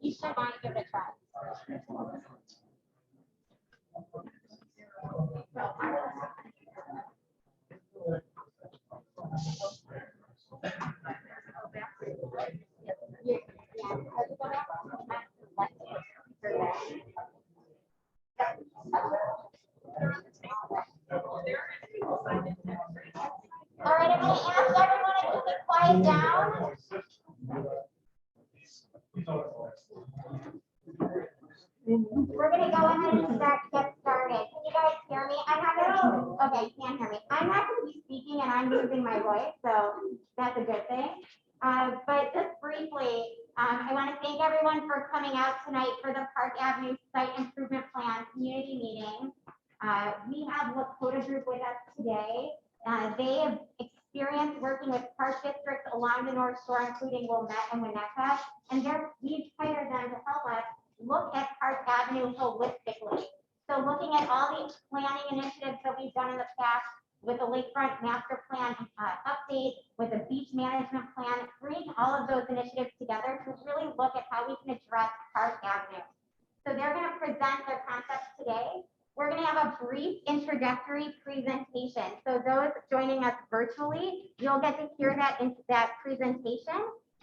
You should want to give it a try. All right, I'm going to ask everyone to be quiet down. We're going to go ahead and get started. Can you guys hear me? I'm not going to, okay, you can't hear me. I'm not going to be speaking and I'm losing my voice, so that's a good thing. But just briefly, I want to thank everyone for coming out tonight for the Park Avenue Site Improvement Plan Community Meeting. We have Lakota Group with us today. They have experience working with park districts along the North Shore, including Wilmette and Winnetka, and we've hired them to help us look at Park Avenue holistically. So looking at all the planning initiatives that we've done in the past with the Lakefront Master Plan update, with the beach management plan, bringing all of those initiatives together to really look at how we can address Park Avenue. So they're going to present their concepts today. We're going to have a brief introductory presentation. So those joining us virtually, you'll get to hear that presentation.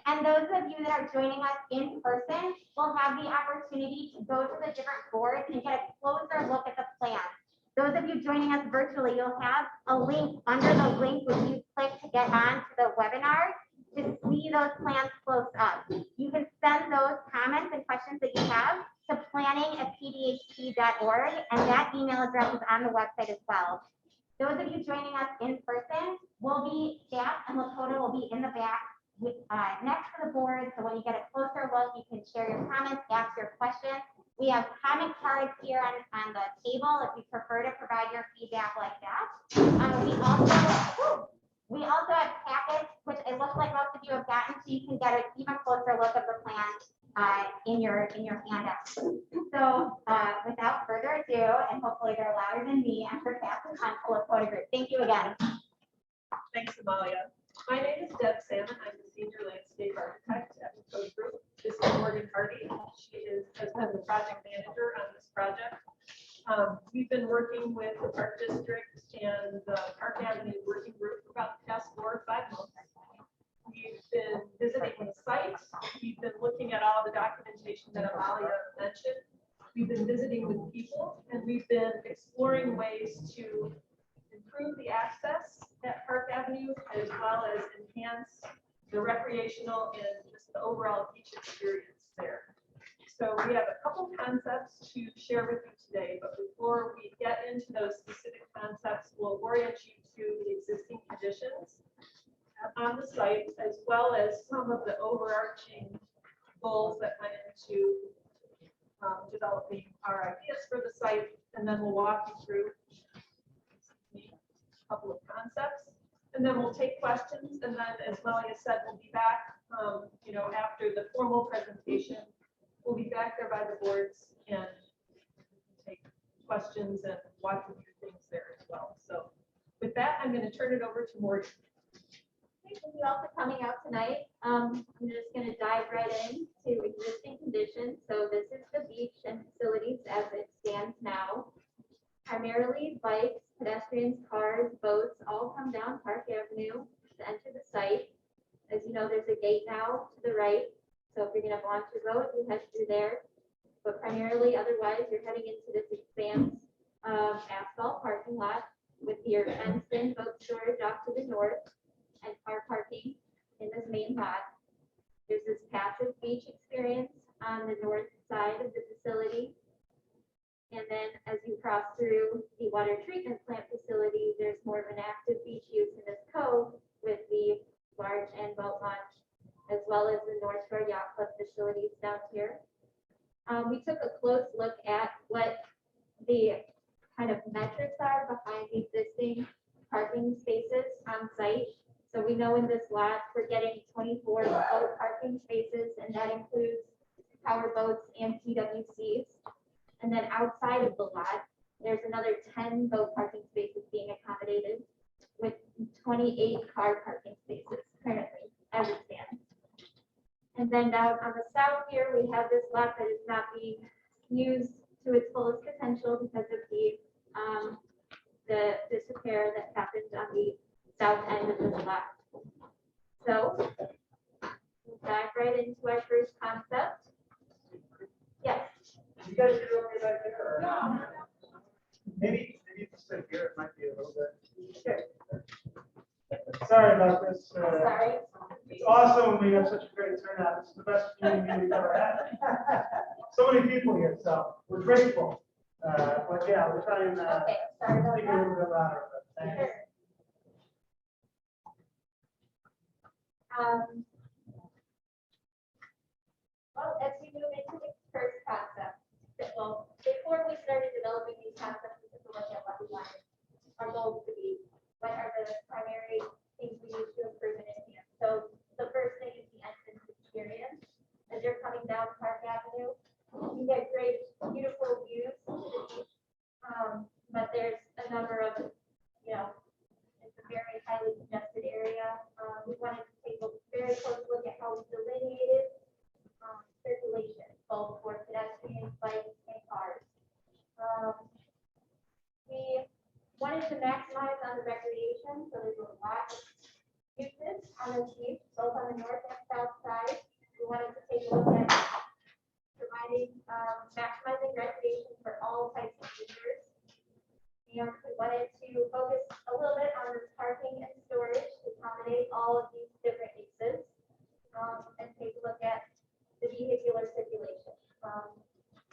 And those of you that are joining us in person will have the opportunity to go to the different boards and get a closer look at the plan. Those of you joining us virtually, you'll have a link under the link when you click to get on to the webinar to see those plans close up. You can send those comments and questions that you have to planning@pdhp.org, and that email address is on the website as well. Those of you joining us in person will be staff and Lakota will be in the back with, next to the board. So when you get a closer look, you can share your comments, ask your questions. We have comment cards here on the table if you prefer to provide your feedback like that. We also have packets, which it looks like most of you have gotten, so you can get an even closer look of the plan in your handout. So without further ado, and hopefully they're louder than me, I'm for passing on to Lakota Group. Thank you again. Thanks, Amalia. My name is Deb Salmon. I'm the senior landscape architect at Lakota Group. This is Morgan Hardy. She has been the project manager on this project. We've been working with the Park District and the Park Avenue Working Group for about the past 4 or 5 months. We've been visiting the site. We've been looking at all the documentation that Amalia mentioned. We've been visiting with people, and we've been exploring ways to improve the access at Park Avenue, as well as enhance the recreational and just the overall beach experience there. So we have a couple concepts to share with you today, but before we get into those specific concepts, we'll orient you to the existing conditions on the site, as well as some of the overarching goals that went into developing our ideas for the site, and then we'll walk you through a couple of concepts, and then we'll take questions, and then, as Malia said, we'll be back, after the formal presentation, we'll be back there by the boards and take questions and walk you through things there as well. So with that, I'm going to turn it over to Morgan. Thank you all for coming out tonight. I'm just going to dive right into existing conditions. So this is the beach and facilities as it stands now. Primarily bikes, pedestrians, cars, boats all come down Park Avenue to enter the site. As you know, there's a gate now to the right. So if you're going to launch your boat, you head through there. But primarily, otherwise, you're heading into this expanse of asphalt parking lot with your fenced-in boat storage off to the north and car parking in this main lot. There's this passive beach experience on the north side of the facility. And then as you cross through the water treatment plant facility, there's more of an active beach use in this cove with the barge and boat launch, as well as the North Shore Yacht Club facilities down here. We took a close look at what the kind of metrics are behind the existing parking spaces on site. So we know in this lot, we're getting 24 boat parking spaces, and that includes power boats and TWCs. And then outside of the lot, there's another 10 boat parking spaces being accommodated with 28 car parking spaces currently as it stands. And then down on the south here, we have this lot that is not being used to its fullest potential because of the disrepair that happened on the south end of this lot. So we'll dive right into our first concept. Yes. You guys are over back there, or? Maybe if you sit here, it might be a little bit. Sure. Sorry about this. Sorry. It's awesome when we have such a great turnout. This is the best community meeting we've ever had. So many people here, so we're grateful. But yeah, we're trying to Okay, sorry about think a that. little bit louder, but thanks. Sure. Well, as we move into the first concept, well, before we started developing these concepts, we took a look at what we wanted our goals to be. What are the primary things we need to improve and enhance? So the first thing is the entrance experience. As you're coming down Park Avenue, you get great, beautiful views to the beach. But there's a number of, it's a very highly congested area. We wanted to take a very close look at how we delineated circulation, both for pedestrians, bikes, and cars. We wanted to maximize on the recreation, so there's a lot of uses on the beach, both on the north and south side. We wanted to take a look at providing, maximizing recreation for all types of users. And we wanted to focus a little bit on this parking and storage to accommodate all of these different uses. And take a look at the vehicular circulation.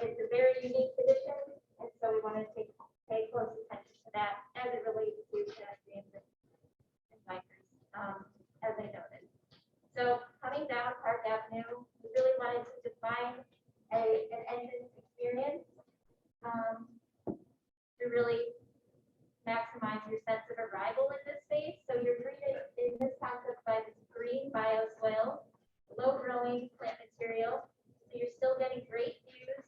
It's a very unique condition, and so we wanted to pay close attention to that as it relates to pedestrians and bikers, as I noted. So coming down Park Avenue, we really wanted to define an entrance experience to really maximize your sense of arrival in this space. So you're greeted in this concept by this green bioswale, low growing plant material. So you're still getting great views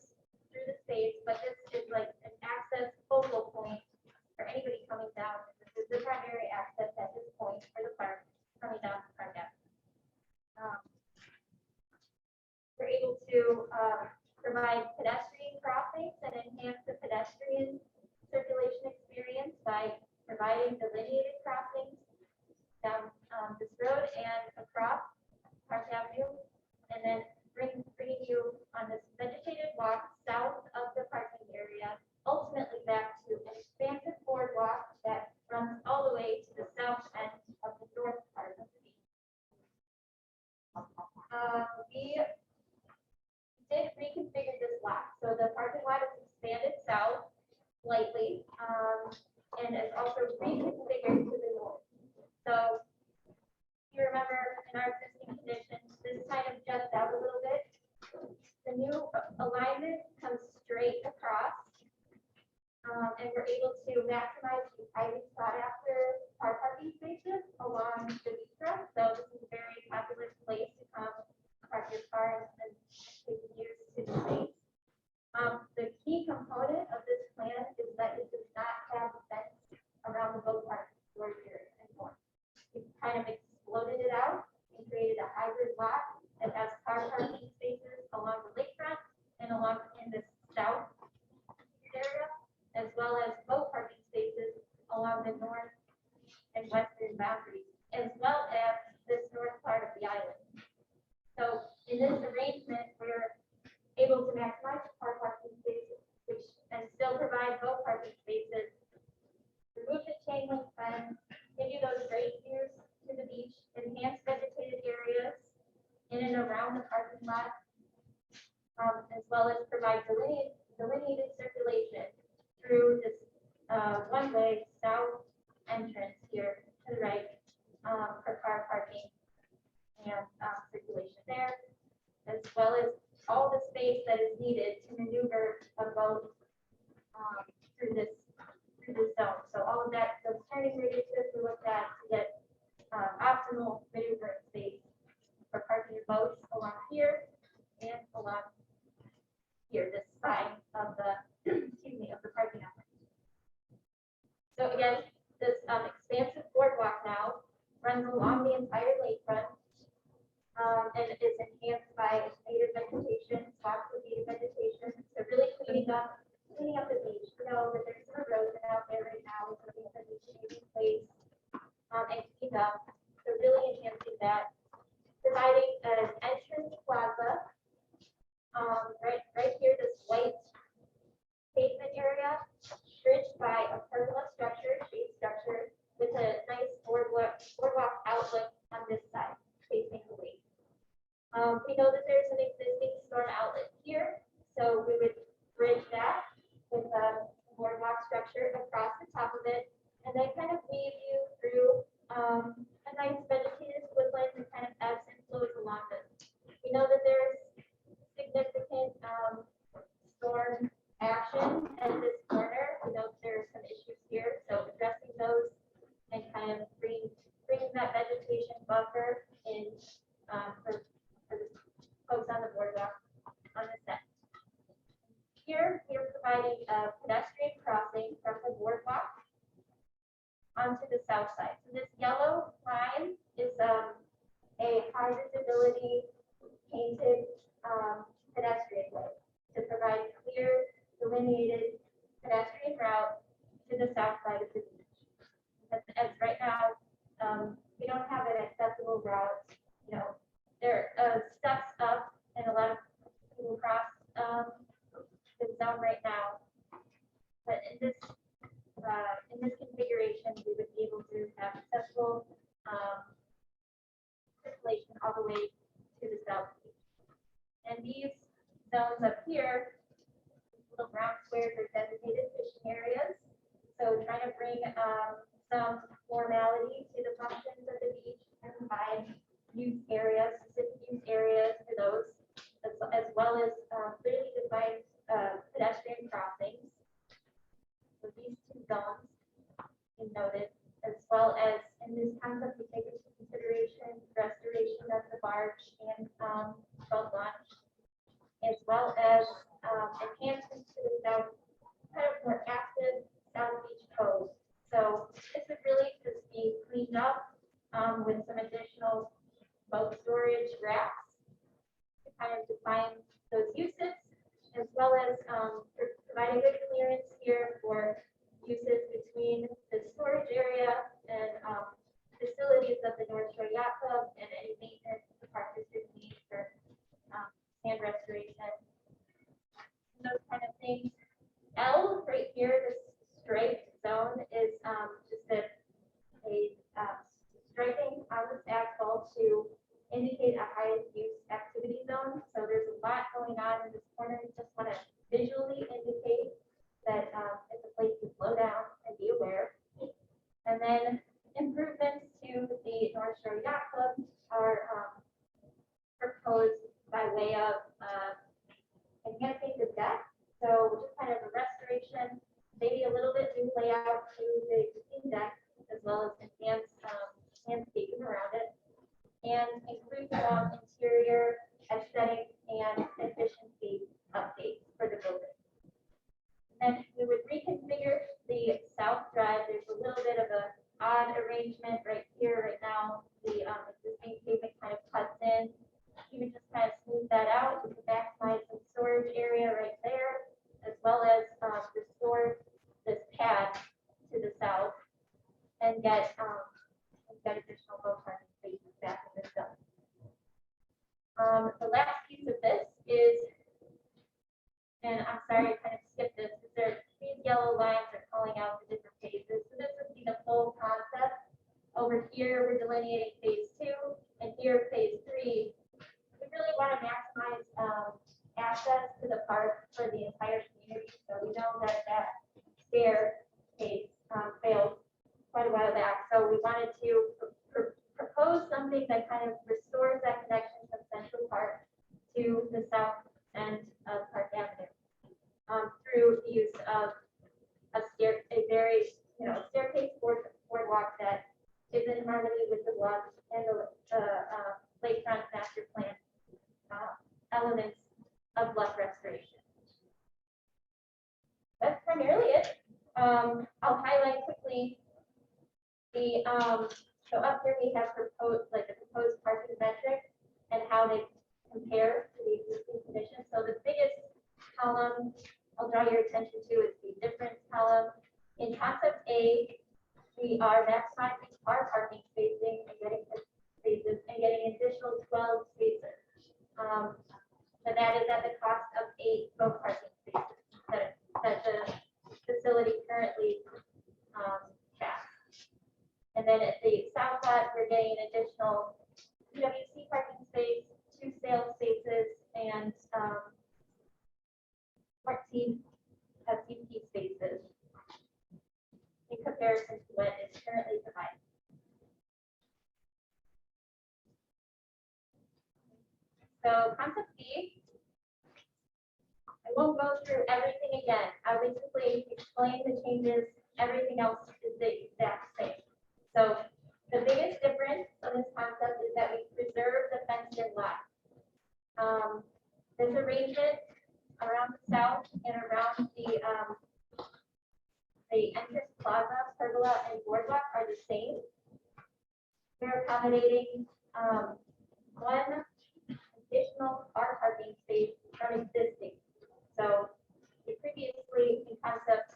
through the space, but this is like an access focal point for anybody coming down. This is the primary access at this point for the park coming down to Park Avenue. We're able to provide pedestrian crossings and enhance the pedestrian circulation experience by providing delineated crossings down this road and across Park Avenue, and then bringing you on this vegetated walk south of the parking area, ultimately back to an expansive boardwalk that runs all the way to the south end of the north part of the beach. We did reconfigure this lot, so the parking lot is expanded south slightly, and is also reconfigured to the north. So you remember in our existing conditions, this kind of juts out a little bit. The new alignment comes straight across, and we're able to maximize the highly sought after car parking spaces along the beachfront. So this is a very popular place to come park your car and take views to the space. The key component of this plan is that it does not have a fence around the boat park storage area anymore. We've kind of exploded it out and created a hybrid lot that has car parking spaces along the lakefront and along in the south area, as well as boat parking spaces along the north and western boundaries, as well as this north part of the island. So in this arrangement, we're able to maximize car parking spaces, and still provide boat parking spaces, remove the chain link fence, give you those great views to the beach, enhance vegetated areas in and around the parking lot, as well as provide delineated circulation through this one-way south entrance here to the right for car parking and circulation there, as well as all the space that is needed to maneuver a boat through this zone. So all of that, those turning radiuses we looked at to get optimal maneuvering space for parking your boats along here and along here, this side of the excuse me, of the parking lot. So again, this expansive boardwalk now runs along the entire lakefront. And is enhanced by native vegetation, lots of native vegetation, so really cleaning up the beach. You know that there's some erosion out there right now, so things that need to be replaced, and cleaned up. So really enhancing that, providing an entrance plaza, right here, this white pavement area, bridged by a pergola structure, shade structure, with a nice boardwalk outlook on this side, facing the lake. We know that there's an existing storm outlet here, so we would bridge that with a boardwalk structure across the top of it, and then kind of weave you through a nice vegetated woodland that kind of ebbs and flows along this. We know that there's significant storm action at this corner. We know that there are some issues here, so addressing those and kind of bringing that vegetation buffer in for the folks on the boardwalk on the set. Here, we are providing a pedestrian crossing from the boardwalk onto the south side. So this yellow line is a high visibility painted pedestrian way to provide clear delineated pedestrian route to the south side of the beach. As right now, we don't have an accessible route. You know, there are steps up and a lot of people cross the zone right now. But in this configuration, we would be able to have accessible circulation all the way to the south beach. And these zones up here, little brown squares, are designated fishing areas. So trying to bring some formality to the functions of the beach and provide use areas, specific use areas for those, as well as clearly defined pedestrian crossings. So these two zones you noted, as well as in this concept, we take into consideration restoration of the barge and boat launch, as well as enhancements to the south, kind of more active South Beach coast. So this would really just be cleaned up with some additional boat storage racks to kind of define those uses, as well as providing good clearance here for uses between the storage area and facilities of the North Shore Yacht Club and any maintenance the park district needs for sand restoration, those kind of things. L right here, this striped zone is just a striping on this asphalt to indicate a high use activity zone. So there's a lot going on in this corner. We just want to visually indicate that it's a place to slow down and be aware. And then improvements to the North Shore Yacht Club are proposed by way of enhancing the deck. So just kind of a restoration, maybe a little bit new layout to the existing deck, as well as enhanced landscaping around it, and include interior aesthetic and efficiency updates for the building. And then we would reconfigure the south drive. There's a little bit of an odd arrangement right here, right now. The existing pavement kind of cuts in. You would just kind of smooth that out. You can maximize some storage area right there, as well as restore this pad to the south and get additional boat parking spaces back in this zone. The last piece of this is, and I'm sorry I kind of skipped this, because these yellow lines are calling out the different phases. So this would be the full concept. Over here, we're delineating phase 2, and here phase 3. We really want to maximize access to the park for the entire community. So we know that staircase failed quite a while back. So we wanted to propose something that kind of restores that connection from Central Park to the south end of Park Avenue through the use of a staircase boardwalk that is in harmony with the bluff and the lakefront master plan elements of bluff restoration. That's primarily it. I'll highlight quickly the, so up here we have proposed, like the proposed parking metrics and how they compare to the existing conditions. So the biggest column I'll draw your attention to is the difference column. In concept A, we are maximizing our parking spacing and getting spaces and getting additional 12 spaces. But that is at the cost of 8 road parking spaces that the facility currently caps. And then at the south lot, we're getting an additional PWC parking space, 2 sales spaces, and 14 CP spaces in comparison to what is currently provided. So concept B, I won't go through everything again. I'll basically explain the changes. Everything else is the exact same. So the biggest difference in this concept is that we preserve the fenced-in lot. This arrangement around the south and around the entrance plaza, pergola, and boardwalk are the same. We're accommodating one additional car parking space from existing. So previously in concept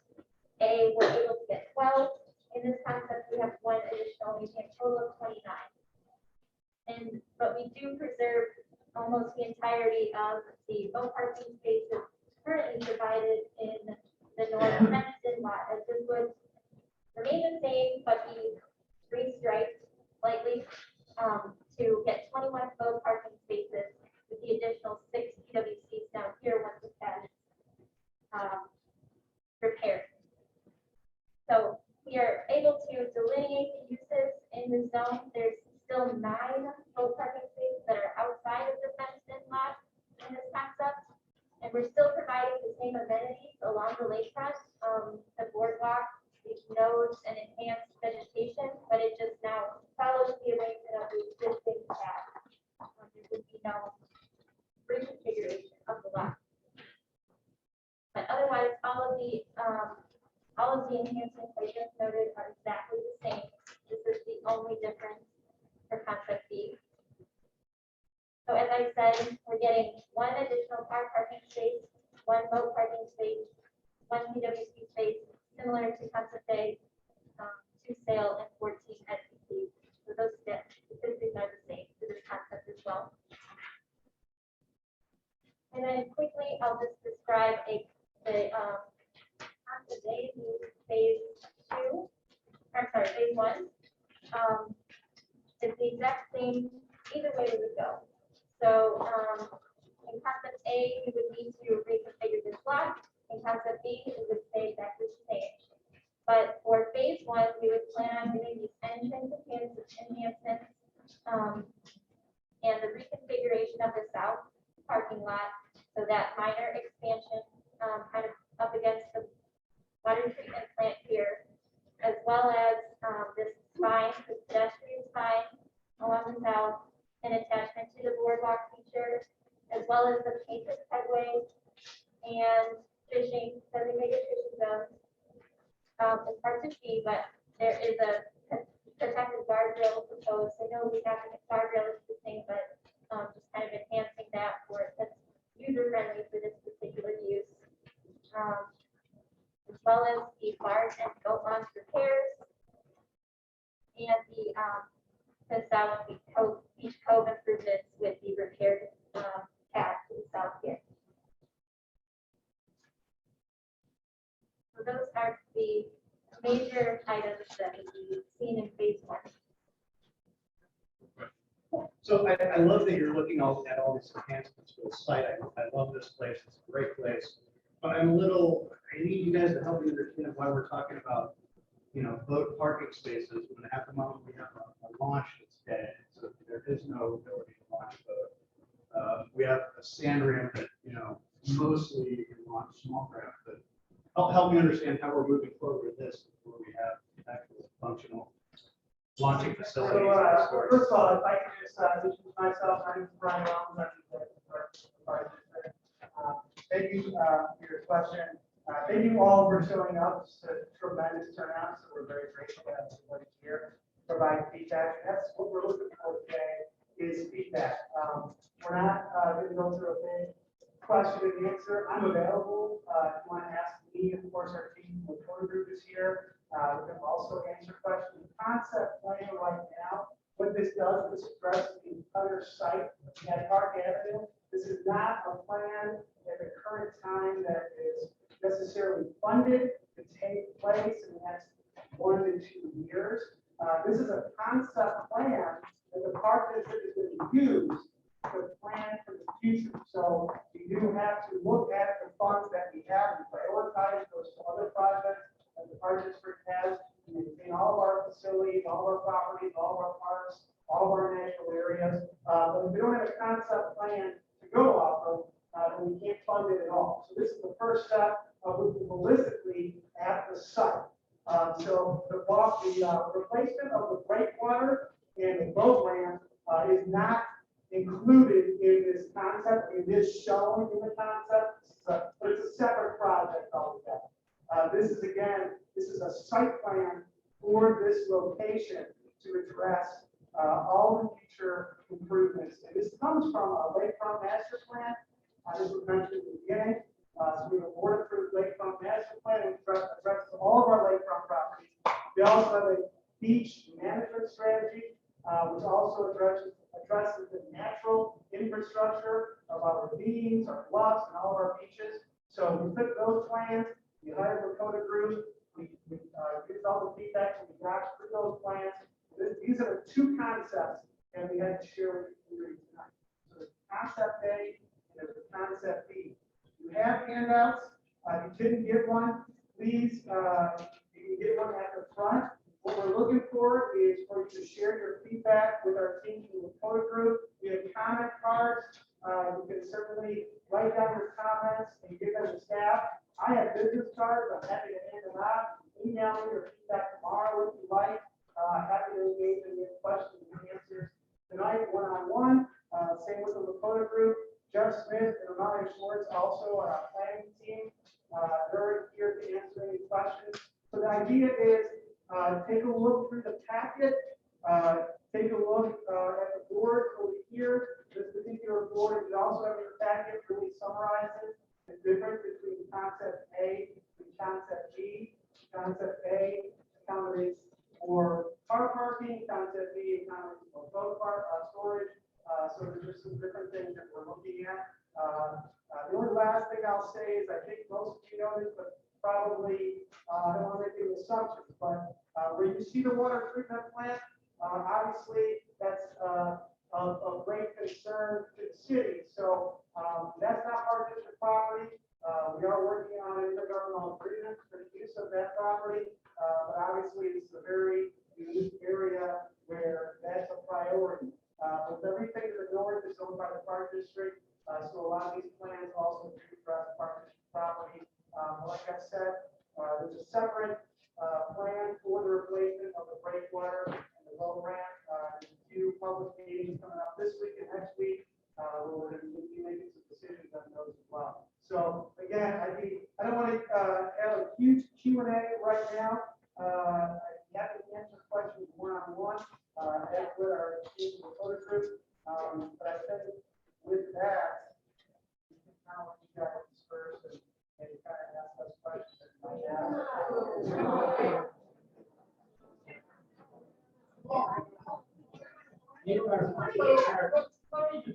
A, we're able to get 12. In this concept, we have one additional, we have a total of 29. But we do preserve almost the entirety of the boat parking spaces currently provided in the north fenced-in lot, as this would remain the same, but be restriped slightly to get 21 boat parking spaces with the additional 6 PWCs down here once the pad is repaired. So we are able to delineate the uses in the zone. There's still 9 boat parking spaces that are outside of the fenced-in lot in this concept. And we're still providing the same amenities along the lakefront, the boardwalk, the nodes, and enhanced vegetation, but it just now follows the arrangement of the existing pad. There would be no reconfiguration of the lot. But otherwise, all of the enhancements I just noted are exactly the same. This is the only difference for concept B. So as I said, we're getting 1 additional car parking space, 1 boat parking space, 1 PWC space, similar to concept A, 2 sale and 14 SPC. So those statistics are the same for this concept as well. And then quickly, I'll just describe the concept A, phase 2, phase 1. It's the exact same, either way we would go. So in concept A, we would need to reconfigure this block. In concept B, it would stay exactly the same. But for phase 1, we would plan on doing these entrance enhancements and the reconfiguration of the south parking lot. So that minor expansion kind of up against the water treatment plant here, as well as this spine, the pedestrian spine along the south, an attachment to the boardwalk feature, as well as the painted headway and fishing, designated fishing zones. It's hard to see, but there is a protective guardrail proposed. I know we have the guardrail existing, but just kind of enhancing that for it that's user friendly for this particular use. As well as the barge and boat launch repairs and the South Beach Cove improvements with the repaired pad to the south here. So those are the major items that will be seen in phase 1. So I love that you're looking at all these enhancements for the site. I love this place. It's a great place. But I need you guys to help me understand why we're talking about, boat parking spaces when at the moment we have a launch that's dead. So there is no ability to launch a boat. We have a sand ramp that, mostly you can launch small craft, but help me understand how we're moving forward with this before we have actual functional launching facilities. So, first of all, if I could just introduce myself, my name is Brian Rollins. I'm the Thank you for your question. Thank you all for showing up. It's a tremendous turnout, so we're very grateful to have everybody here provide feedback. That's what we're looking for today is feedback. We're not going to go through a big question and answer. I'm available. If you want to ask me, of course, our team, the photo group is here. We can also answer questions. The concept plan right now, what this does is address the entire site at Park Avenue. This is not a plan at the current time that is necessarily funded to take place in the next 1 to 2 years. This is a concept plan that the park district is going to use to plan for the future. So you do have to look at the funds that we have and prioritize those to other projects that the park district has to maintain all of our facilities, all of our properties, all of our parks, all of our natural areas. But if we don't have a concept plan to go off of, then we can't fund it at all. So this is the first step of looking holistically at the site. So the replacement of the breakwater and the boat ramp is not included in this concept. It is shown in the concept, but it's a separate project altogether. This is a site plan for this location to address all the future improvements. And this comes from a lakefront master plan. This was mentioned at the beginning. So we have a board approved lakefront master plan and addresses all of our lakefront properties. We also have a beach management strategy, which also addresses the natural infrastructure of our ravines, our bluffs, and all of our beaches. So we took those plans, we hired a Lakota group, we used all the feedback that we got through those plans. These are the two concepts that we had to share with you tonight. So there's concept A and there's the concept B. You have handouts. If you didn't get one, please, you can get one at the front. What we're looking for is for you to share your feedback with our team in the Lakota group. We have comment cards. You can certainly write down your comments and give them to staff. I have business cards. I'm happy to hand them out. Email me your feedback tomorrow if you like. Happy to engage in your questions and answers tonight one-on-one. Same with the Lakota group. Jeff Smith and Amalia Schwartz also on our planning team. They're here to answer any questions. So the idea is take a look through the packet. Take a look at the board over here. This particular board, you also have your packet really summarizes the difference between concept A and concept B. Concept A accommodates for car parking, concept B accommodates for boat park storage. So there's just some different things that we're looking at. The only last thing I'll say is I think most of you know this, but probably I don't want to make any assumptions, but where you see the water treatment plant, obviously that's of great concern to the city. So that's not part of district property. We are working on an intergovernmental agreement for the use of that property, but obviously it's a very unique area where that's a priority. With everything to the north is owned by the park district, so a lot of these plans also do address park district property. Like I said, there's a separate plan for the replacement of the breakwater and the low ramp. There's a few public meetings coming up this week and next week, where we're going to be making some decisions on those as well. So again, I don't want to have a huge Q&A right now. You have to answer questions one-on-one. That's with our team in the photo group. But I think with that, we can now let you guys disperse and kind of ask us questions.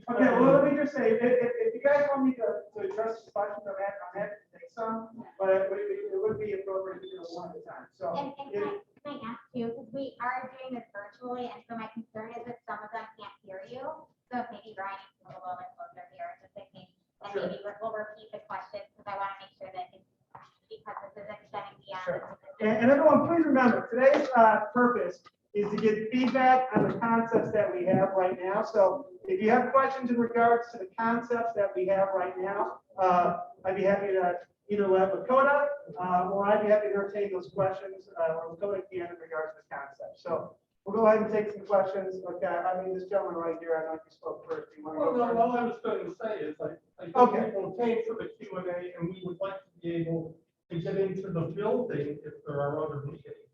Okay, well, let me just say, if you guys want me to address the questions, I'm happy to take some, but it would be appropriate to do it one at a time. So. And can I ask you, because we are doing this virtually, and so my concern is that some of them can't hear you. So if maybe Brian needs to move a little bit closer here, just thinking, and Sure. maybe we'll repeat the questions, because I want to make sure that it's, because this is extending beyond. Sure. this. And everyone, please remember, today's purpose is to get feedback on the concepts that we have right now. So if you have questions in regards to the concepts that we have right now, I'd be happy to either let Lakota, or I'd be happy to entertain those questions, or Lakota can in regards to the concept. So we'll go ahead and take some questions. Okay, I mean, this gentleman right here, I know you spoke first. Do you want to Well, go no, first? all I was going to say is I think Okay. people came for the Q&A and we would like to be able to get into the building if there are other meetings,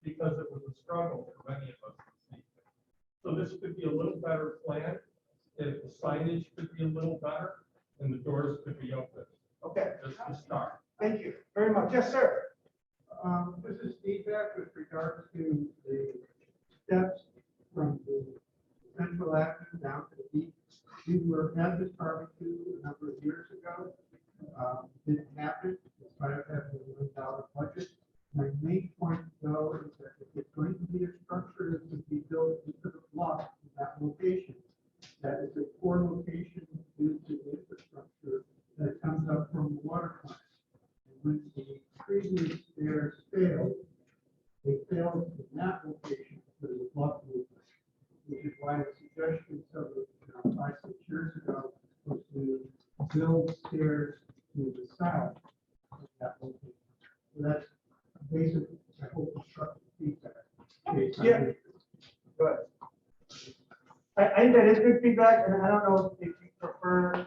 because it was a struggle for many of us this evening. So this could be a little better planned, if the signage could be a little better, and the doors could be open, Okay, just to start. thank you very much. Yes, sir. This is feedback with regards to the steps from the Central Avenue down to the beach. We were at this barbecue a number of years ago. Didn't happen, despite having a $1 budget. My main point though is that if it's going to be a structure that would be built into the block in that location, that is a poor location due to the infrastructure that comes up from the water plant. When the previous stairs failed, they failed in that location for the block movement, which is why the suggestion several, 5-6 years ago was to build stairs to the south of that location. So that's basically, I hope, constructive feedback. based on Yeah. this. Good. I think that is good feedback, and I don't know if you prefer,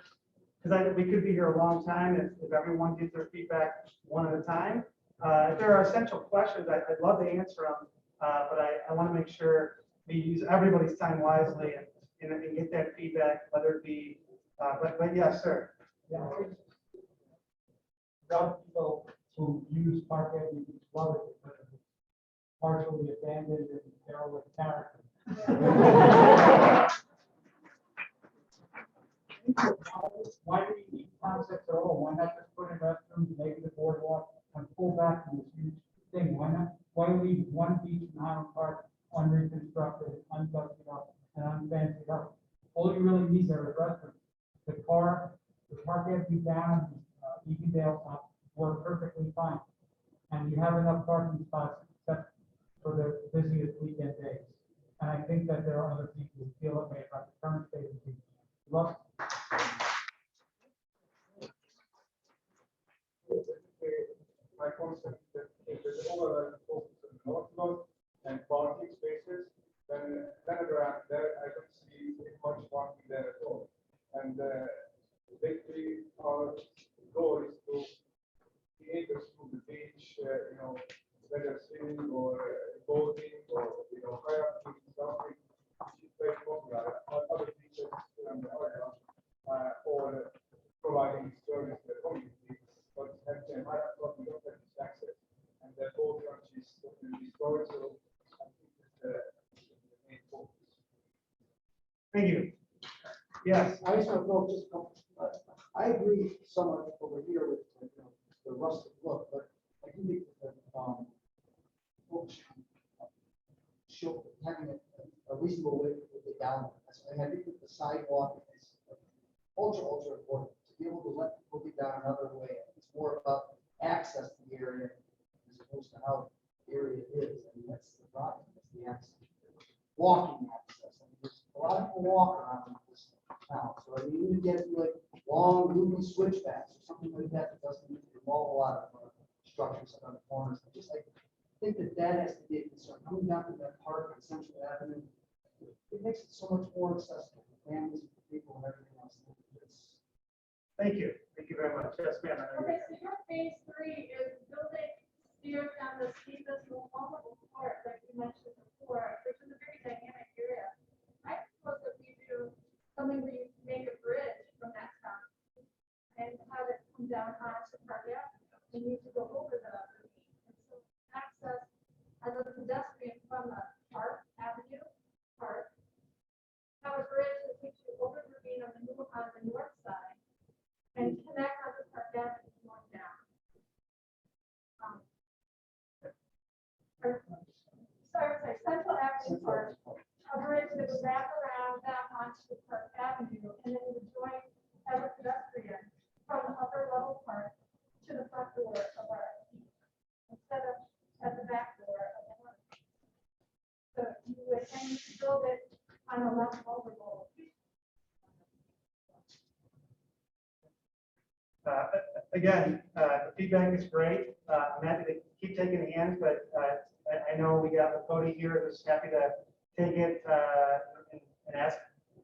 because we could be here a long time if everyone gives their feedback one at a time. If there are essential questions, I'd love to answer them, but I want to make sure we use everybody's time wisely and get that feedback, whether it be, but yes, sir. Yeah. About people who use Park Avenue Beach Water because it's partially abandoned and derelict character. Why do you need concepts at all? Why not just put in restrooms, maybe the boardwalk, and pull back from this huge thing? Why not? Why leave one beach in Highland Park unreconstructed, undusted up, and unfancied up? All you really need are restrooms. The Park Avenue down, Eagondale up, work perfectly fine. And you have enough parking spots except for the busiest weekend days. And I think that there are other people who feel that way about the current state of the beach. Love. My concept that if there's overall focus on northbound and parking spaces, then around there, I don't see much parking there at all. And basically, our goal is to be able to the beach, whether swimming or boating or, kayaking, something, which is very popular. Other beaches around the area, or providing service to the community, but at the higher level, we don't have this access. And the boat launch is destroyed, so I think it's the main focus. Thank you. Yes. I just want to go just, I agree somewhat over here with, the rustic look, but I do think that, having a reasonable way to get down. And I think that the sidewalk is ultra important to be able to let people get down another way. It's more about access to the area as opposed to how the area is. I mean, that's the problem, that's the access. Walking access. I mean, there's a lot of people walk around this town. So I mean, you get like long, loopy switchbacks or something like that that doesn't involve a lot of structures on the corners. I just like think that has to be a concern. Coming down to that park on Central Avenue, it makes it so much more accessible for families, for people, and everything else. Thank you. Thank you very much. Yes, ma'am. Okay, so your phase 3 is building stairs down the steepest, most vulnerable part, like you mentioned before, which is a very dynamic area. I suppose that we do something where you make a bridge from that town and have it come down onto Park Avenue. You need to go over the ravine. And so access as a pedestrian from the Park Avenue Park, have a bridge that takes you over the ravine on the north side and connect on the Park Avenue going down. Sorry, Central Avenue Park, a bridge that would wrap around down onto Park Avenue, and then it would join as a pedestrian from the upper level part to the front door of our beach, instead of at the back door of the one. So you would, and you could build it on a less vulnerable. Again, the feedback is great. I'm happy to keep taking the hands, but I know we got Cody here who's happy to take it and ask,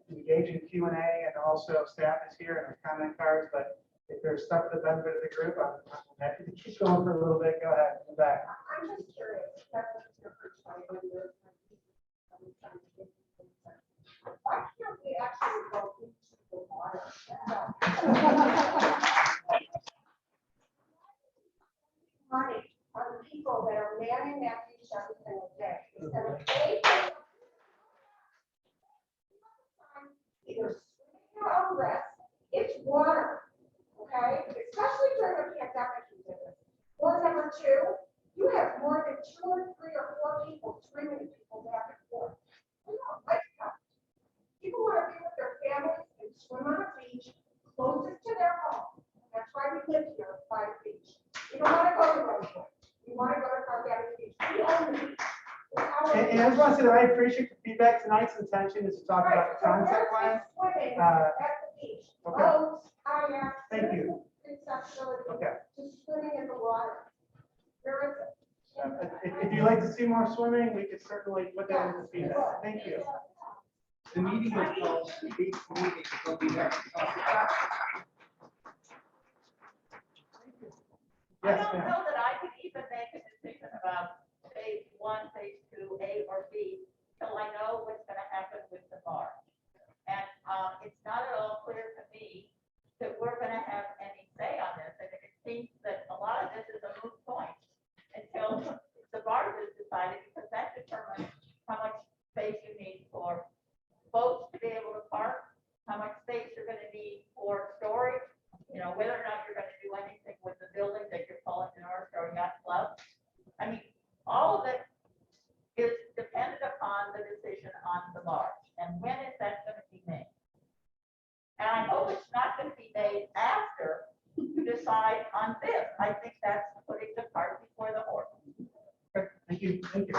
engage in Q&A, and also staff is here and comment cards. But if there's stuff for the benefit of the group, I'm happy to keep going for a little bit. Go ahead, in the back. I'm just curious. That's what your first time when you're- Why can't we actually go into the water? Money on the people that are manning that beach every single day. Instead of paying either swimming at your own risk, it's water, okay? Especially during a pandemic you did this. Or number two, you have more than 2 or 3 or 4 people screaming at people back and forth. We don't like that. People want to be with their families and swim on a beach closest to their home. That's why we live here by the beach. We don't want to go to Rosewood. We want to go to Carglass Beach. We own the beach. It's our And I just want to say that I appreciate the feedback. Tonight's intention is to talk about the concept plan. Swimming Uh, at the beach. okay. Boats, kayaks. Thank you. Accessibility. Okay. To swimming in the water. There is. If you'd like to see more swimming, we could certainly put that in the feedback. Thank you. The meeting is called, the beach meeting, so we have to talk about. I Yes, don't ma'am. know that I could even make a decision about phase 1, phase 2, A or B, till I know what's gonna happen with the bar. And, it's not at all clear to me that we're gonna have any say on this, and it seems that a lot of this is a moot point until the bar is decided, because that determines how much space you need for boats to be able to park, how much space you're gonna need for storage, you know, whether or not you're gonna do anything with the building that you're calling the North Shore Yacht Club. I mean, all of it is dependent upon the decision on the barge, and when is that gonna be made? And I hope it's not gonna be made after you decide on this. I think that's putting the cart before the horse. Okay, thank you, thank you.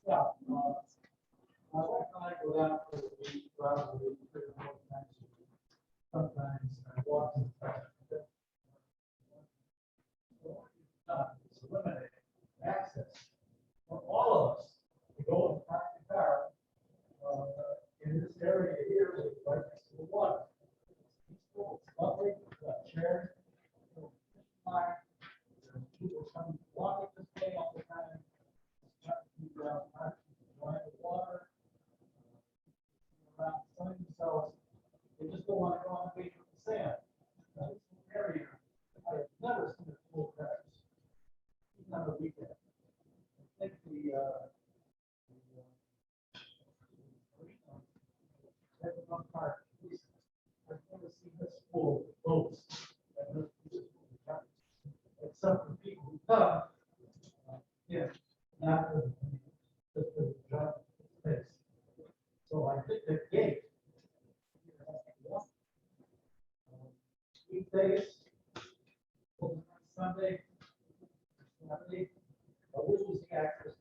Yeah, my wife and I go down to the beach probably 3 or 4 times a week. Sometimes I walk in front of it. It's eliminating access for all of us to go and park the car in this area here, which is right next to the water. It's peaceful, it's lovely, it's got chairs, people come walking this way all the time. Enjoying the water, around sunning themselves. They just don't want to go on the beach with the sand. Now, this area, I have never seen a full crowd, even on the weekend. I think Everyone Park, I've never seen this full of boats. Except for people who come, yeah, not for just for the job space. So I think the gate. Weekdays, open on Sunday, Saturday, which was the access.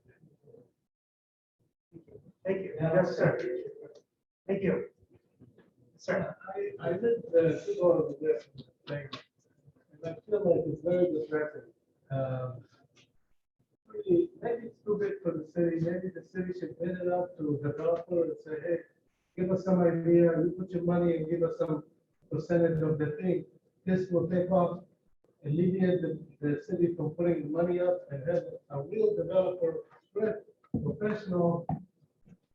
Thank you. Yes, sir. Thank you. Sir. I did see all of this thing, and I feel like it's very distracting. Maybe it's too big for the city, maybe the city should bid it up to a developer and say, hey, give us some idea, you put your money and give us some percentage of the thing. This will take off, alleviate the city from putting the money up and have a real developer, professional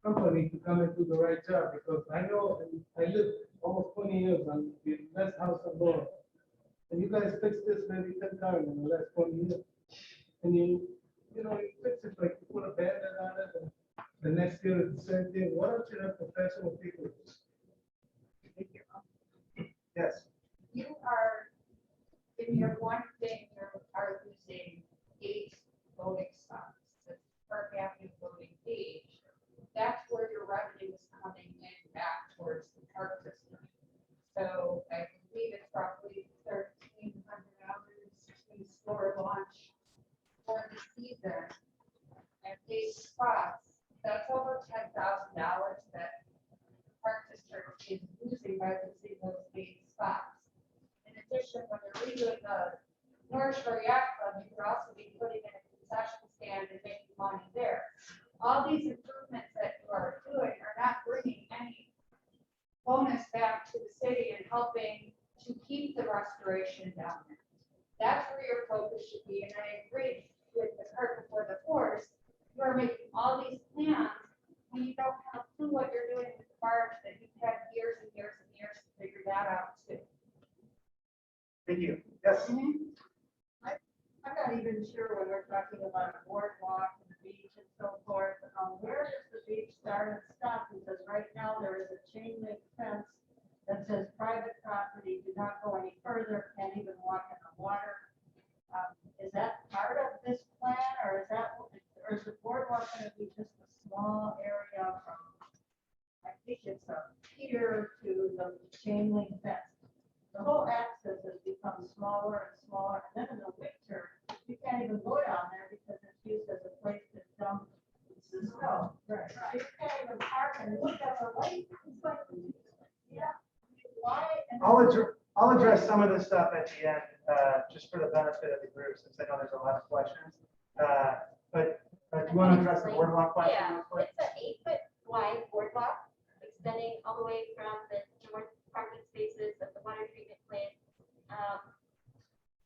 company to come and do the right job, because I know, and I lived almost 20 years on the best house in the world. And you guys fixed this maybe 10 times in the last 20 years. And you fix it like you put a Band-Aid on it, and the next year it's the same thing. Why don't you have professional people? Yes. You are, in your one thing, you are using 8 voting spots, the Park Avenue voting page. That's where your revenue is coming in back towards the park district. So I believe it's roughly $1,300 in store launch for the season. And 8 spots, that's over $10,000 that the park district is losing by losing those 8 spots. In addition, when they're redoing the North Shore Yacht Club, you could also be putting in a concession stand and making money there. All these improvements that you are doing are not bringing any bonus back to the city and helping to keep the restoration down there. That's where your focus should be, and I agree with the cart before the horse. You are making all these plans, and you don't have a clue what you're doing with the barge, that you've had years and years and years to figure that out too. Thank you. Yes. I'm not even sure when we're talking about a boardwalk and the beach and so forth, where does the beach start and stop? Because right now there is a chain link fence that says private property, do not go any further, can't even walk in the water. Is that part of this plan, or is the boardwalk going to be just a small area from, I think it's a pier to the chain link fence? The whole access has become smaller and smaller, and then in the winter, you can't even go down there because it's used as a place to dump the snow. Right. So you can't even park and look at the lake. It's like, yeah, why? And I'll address some of this stuff at the end, just for the benefit of the group, since I know there's a lot of questions. But do you want to address the boardwalk question? Yeah, real quick? it's an 8-foot wide boardwalk extending all the way from the north parking spaces of the water treatment plant.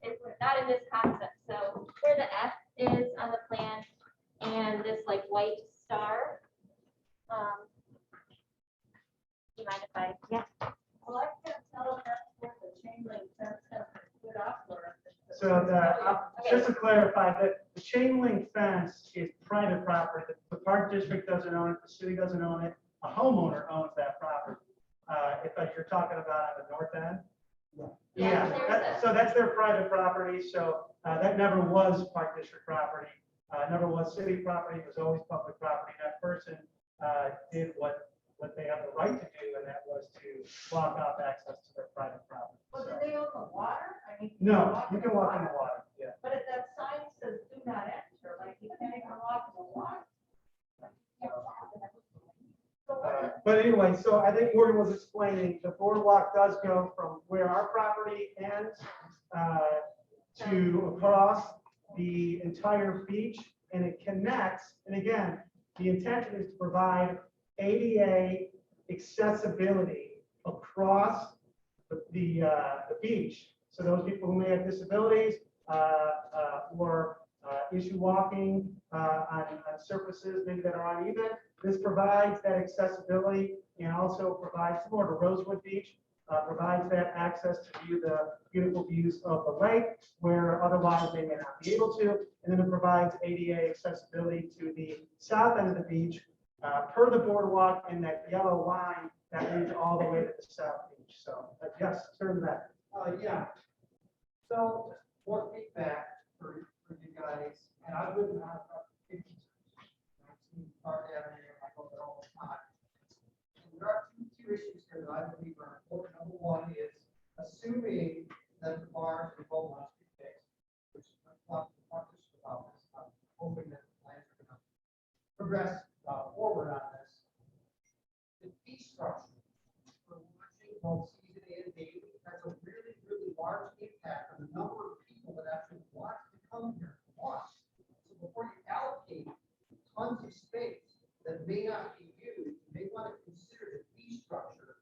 It's not in this concept, so where the F is on the plan and this like white star. Do you mind if I? Yeah. Well, I can't tell if that's where the chain link fence has been put up or. if it's- So just to clarify, that the chain link fence is private property. The park district doesn't own it, the city doesn't own it, a homeowner owns that property. If you're talking about on the north end. Yeah, there's So that's their private property, so that never was park district property, never was city property, it was always public property. That person did what they have the right to do, and that was to block off access to their private property. Well, do So- they own the water? I mean. No, you can walk in the water, yeah. But if that sign says do not enter, like you can't even walk in the water. So what But anyway, so I think Morgan was explaining, the boardwalk does go from where our property ends to across the entire beach, and it connects, and again, the intention is to provide ADA accessibility across the beach. So those people who may have disabilities or issue walking on surfaces maybe that are uneven, this provides that accessibility and also provides, similar to Rosewood Beach, provides that access to view the beautiful views of the lake where otherwise they may not be able to. And then it provides ADA accessibility to the south end of the beach per the boardwalk in that yellow line that leads all the way to the south beach. So yes, turn that. Yeah. So more feedback for you guys, and I've lived in I've seen Park Avenue, I go there all the time. And there are two issues here that I believe are important. Number one is assuming that the bars and boat launch be fixed, which I'm talking about this, I'm hoping that the plans are gonna progress forward on this. The fee structure for launching both season and daily has a really, really large impact on the number of people that actually want to come here and watch. So before you allocate tons of space that may not be used, you may want to consider the fee structure,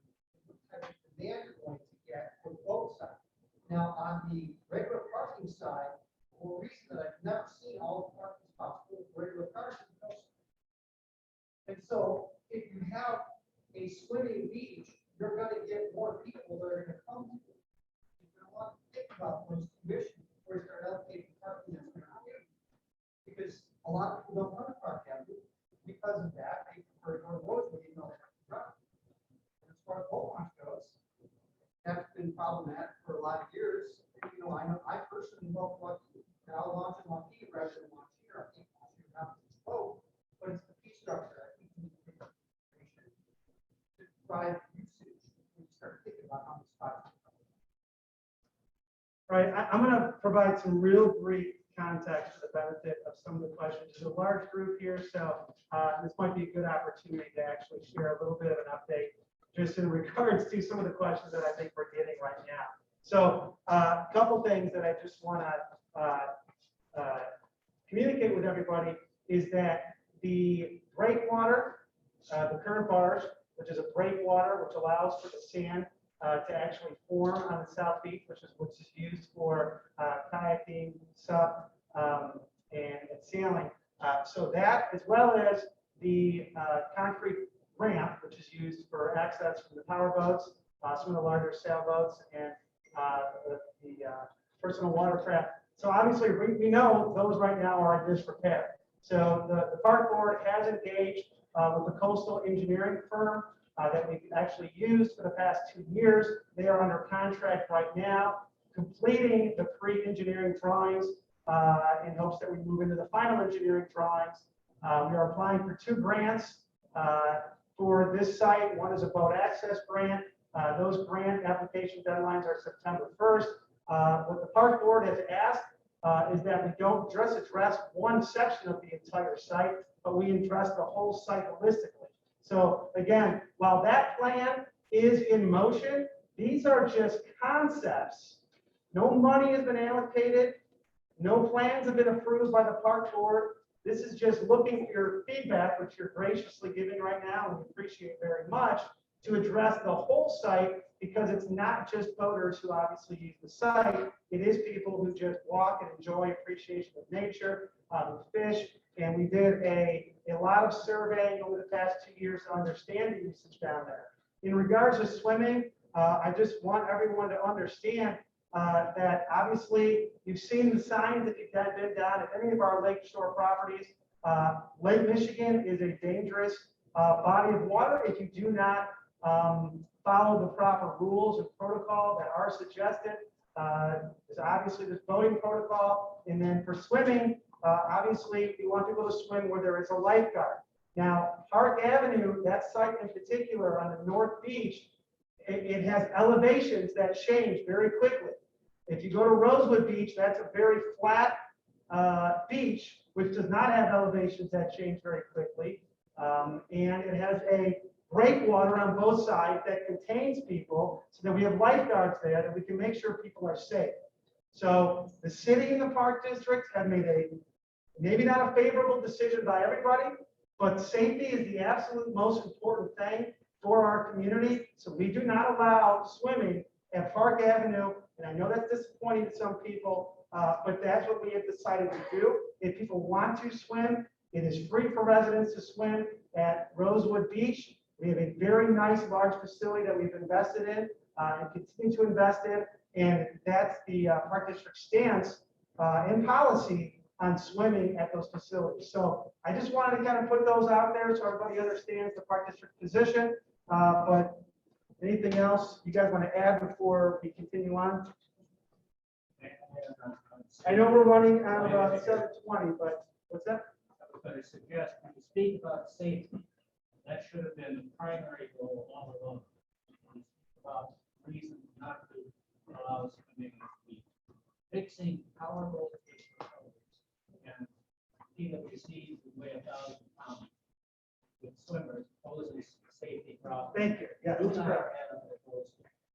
what type of demand you're going to get for both sides. Now, on the regular parking side, for a reason that I've never seen all the parking spots full of regular cars. And so if you have a swimming beach, you're gonna get more people that are gonna come to it. You're gonna want to think about those conditions before you start allocating parking that's gonna happen. Because a lot of people don't want to park Avenue because of that, they prefer to go to Rosewood even though they have to drive. And as far as boat launch goes, that's been problematic for a lot of years. You know, I personally love Waukee, and I'll launch in Waukee rather than launch here. I think launch here happens to boat, but it's the fee structure. I think we need to take into consideration to drive usage when you start thinking about how many spots. All right, I'm going to provide some real brief context for the benefit of some of the questions. There's a large group here, so this might be a good opportunity to actually share a little bit of an update just in regards to some of the questions that I think we're getting right now. So a couple things that I just want to communicate with everybody is that the breakwater, the current bars, which is a breakwater, which allows for the sand to actually form on the South Beach, which is used for kayaking, sup, and sailing. So that, as well as the concrete ramp, which is used for access from the power boats, some of the larger sailboats, and the personal watercraft. So obviously, we know those right now are in disrepair. So the park board has engaged with the coastal engineering firm that we've actually used for the past 2 years. They are under contract right now, completing the pre-engineering drawings in hopes that we move into the final engineering drawings. We are applying for 2 grants for this site. One is a boat access grant. Those grant application deadlines are September 1st. What the park board has asked is that we don't just address one section of the entire site, but we address the whole site holistically. So again, while that plan is in motion, these are just concepts. No money has been allocated. No plans have been approved by the park board. This is just looking for your feedback, which you're graciously giving right now, and we appreciate very much, to address the whole site, because it's not just boaters who obviously use the site. It is people who just walk and enjoy appreciation of nature, who fish. And we did a lot of surveying over the past 2 years to understand the usage down there. In regards to swimming, I just want everyone to understand that obviously you've seen the signs if you've been down at any of our lakeshore properties. Lake Michigan is a dangerous body of water if you do not follow the proper rules and protocol that are suggested. There's obviously this boating protocol, and then for swimming, obviously we want people to swim where there is a lifeguard. Now, Park Avenue, that site in particular on the North Beach, it has elevations that change very quickly. If you go to Rosewood Beach, that's a very flat beach, which does not have elevations that change very quickly. And it has a breakwater on both sides that contains people, so that we have lifeguards there, that we can make sure people are safe. So the city and the park district have made a, maybe not a favorable decision by everybody, but safety is the absolute most important thing for our community. So we do not allow swimming at Park Avenue. And I know that's disappointing to some people, but that's what we have decided to do. If people want to swim, it is free for residents to swim at Rosewood Beach. We have a very nice large facility that we've invested in and continue to invest in. And that's the park district stance and policy on swimming at those facilities. So I just wanted to kind of put those out there so everybody understands the park district position. But anything else you guys want to add before we continue on? I know we're running on about 7:20, but what's that? I was going to suggest, when you speak about safety, that should have been the primary goal all along. About reasons not to allow swimming to be fixing power boats and PWCs who weigh 1,000 pounds with swimmers poses safety problems. Thank you. Yeah, Do that's not correct. have it at Rosewood.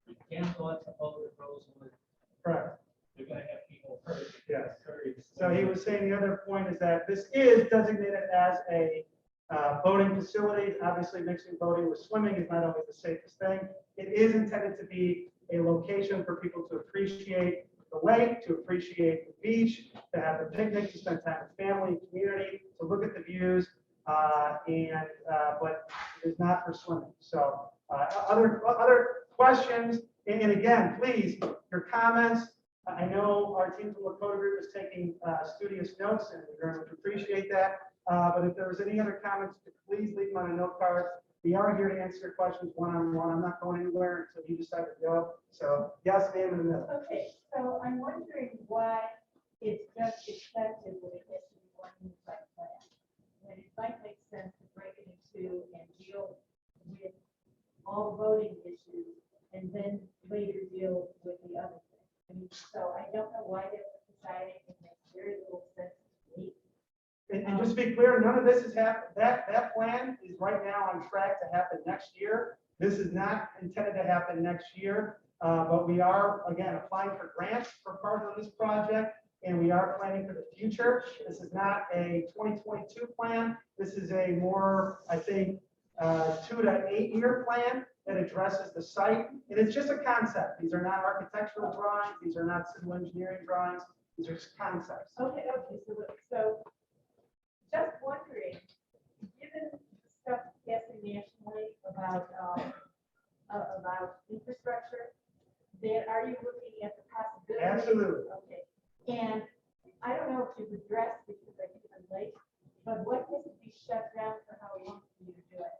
You can't go out to Boulder Rosewood. Correct. You're going to have people hurt. Yes. Hurt. So he was saying the other point is that this is designated as a boating facility. Obviously, mixing boating with swimming is not always the safest thing. It is intended to be a location for people to appreciate the lake, to appreciate the beach, to have a picnic, to spend time with family and community, to look at the views, but it is not for swimming. So other questions, and again, please, your comments. I know our team from Lakota Group is taking studious notes, and we very much appreciate that. But if there was any other comments, please leave them on a note card. We are here to answer your questions one-on-one. I'm not going anywhere until you decide to go. So yes, ma'am, in the middle. Okay, so I'm wondering why it's just expected when it gets to be one unified plan. When it might make sense to break it into and deal with all the voting issues and then later deal with the other thing. I mean, so I don't know why they were deciding, it makes very little sense to me. And just to be clear, none of this has happened. That plan is right now on track to happen next year. This is not intended to happen next year, but we are, again, applying for grants for part of this project, and we are planning for the future. This is not a 2022 plan. This is a more, I think, 2 to 8 year plan that addresses the site. And it's just a concept. These are not architectural drawings. These are not civil engineering drawings. These are just concepts. Okay, so just wondering, given the stuff passing nationally about infrastructure, then are you looking at the possibility? Absolutely. Okay, and I don't know if you've addressed, because I think I'm late, but what has to be shut down for how long for you to do it?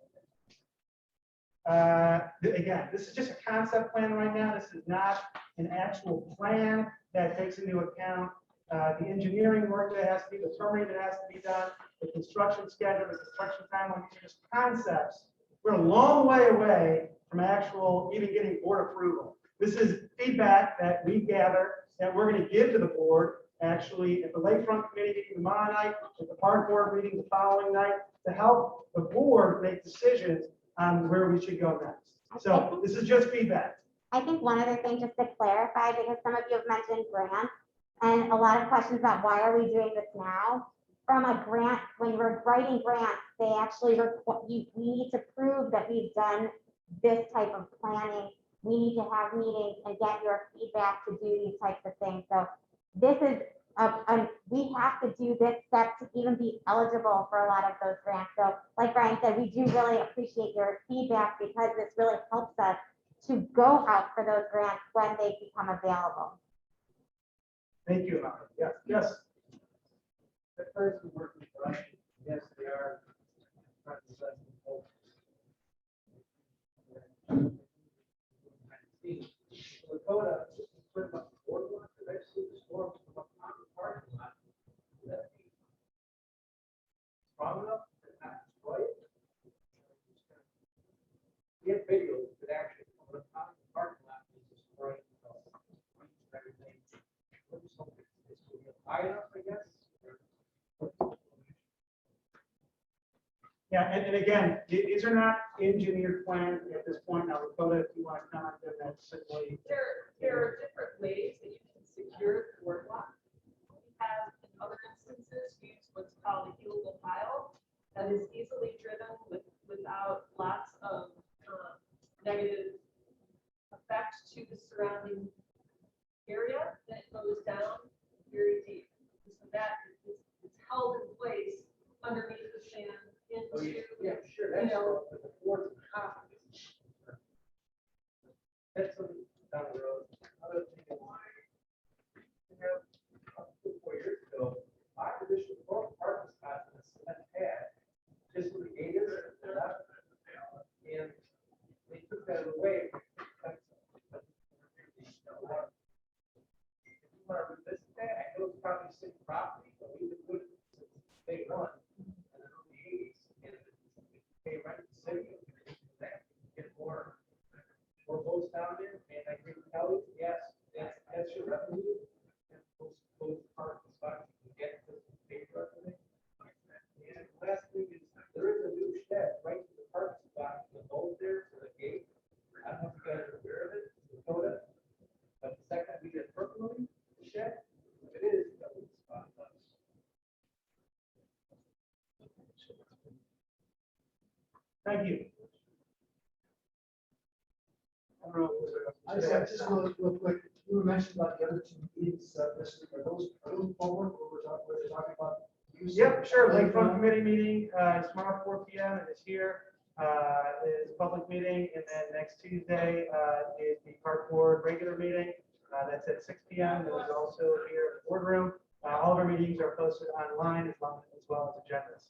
Again, this is just a concept plan right now. This is not an actual plan that takes into account the engineering work that has to be, the permitting that has to be done, the construction schedule, the construction timeline. These are just concepts. We're a long way away from actual even getting board approval. This is feedback that we gather that we're going to give to the board actually at the lakefront committee meeting tomorrow night, at the park board meeting the following night, to help the board make decisions on where we should go next. So this is just feedback. I think one other thing just to clarify, because some of you have mentioned grants and a lot of questions about why are we doing this now? From a grant, when you're writing grants, they actually we need to prove that we've done this type of planning. We need to have meetings and get your feedback to do these types of things. So this is, we have to do this step to even be eligible for a lot of those grants. So like Brian said, we do really appreciate your feedback because this really helps us to go out for those grants when they become available. Thank you, Amanda. Yes, yes. The person working for us, yes, they are. Lakota, put up the boardwalk, and I've seen the storm come up on the parking lot. That be strong enough to not destroy it. We have videos that actually come up on the parking lot and destroy everything. So it's high enough, I guess. Yeah, and again, these are not engineered plans at this point. Now, Lakota, if you want to comment, then that's certainly. There are different ways that you can secure the boardwalk. We have, in other instances, used what's called a helical pile that is easily driven without lots of negative effect to the surrounding area. Then it goes down very deep. So that is it's held in place underneath the sand into. Oh, yeah, sure, that's but the board's confidence. That's something down the road. Another thing is, you know, up to 4 years ago, my additional parking spots in the cement pad, just with the gators and stuff. And they took that away. If you want to revisit that, I know it's probably city property, but we've been doing it since day one. And then the 80s, and pay rent to the city, that get more boats down there, and I agree with Kelly, yes, that's your revenue. And those parking spots you can get to pay for everything. And the last thing is, there is a new shed right to the parking spot, the boat there for the gate. I don't know if you guys are aware of it, Dakota, but the second we get permanently, the shed, if it is, that would spot us. Thank you. I don't know if there's a- I just real quick, you were mentioning about the other two meetings this week, are those public, or we're talking about? use of Yep, sure. lakefront? Lakefront committee meeting is tomorrow, 4 PM. It is here. Is a public meeting. And then next Tuesday is the park board regular meeting. That's at 6 PM. It is also here in the boardroom. All of our meetings are posted online as well as agendas.